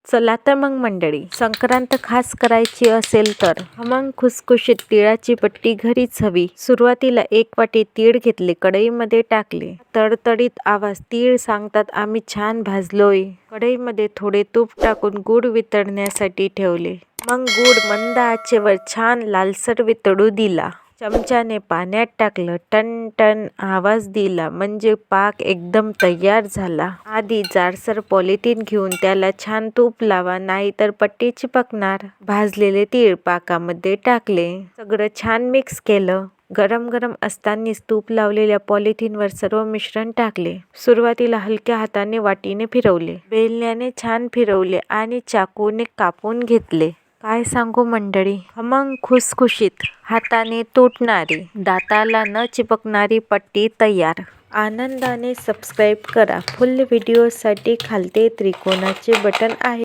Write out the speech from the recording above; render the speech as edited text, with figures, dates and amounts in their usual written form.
चला तर मग मंडळी, संक्रांत खास करायची असेल तर खमंग खुसखुशीत तिळाची पट्टी घरीच हवी. सुरुवातीला 1 वाटी तीळ घेतले, कढईमध्ये टाकले. तडतडीत आवाज, तीळ सांगतात आम्ही छान भाजलोय. कढईमध्ये थोडे तूप टाकून गूळ वितळण्यासाठी ठेवले. मग गूळ मंद आचेवर छान लालसर वितळू दिला. चमच्याने पाण्यात टाकलं, टन टन आवाज दिला म्हणजे पाक एकदम तयार झाला. आधी जाडसर पॉलिथिन घेऊन त्याला छान तूप लावा, नाहीतर पट्टी चिपकणार. भाजलेले तीळ पाकामध्ये टाकले, सगळं छान मिक्स केलं. गरम गरम असतानाच तूप लावलेल्या पॉलिथिनवर सर्व मिश्रण टाकले. सुरुवातीला हलक्या हाताने वाटीने फिरवले, बेलण्याने छान फिरवले आणि चाकूने कापून घेतले. काय सांगू मंडळी, खमंग खुसखुशीत, हाताने तुटणारी, दाताला न चिपकणारी पट्टी तयार. आनंदाने सबस्क्राईब करा. फुल व्हिडिओसाठी खालते त्रिकोणाचे बटन आहे.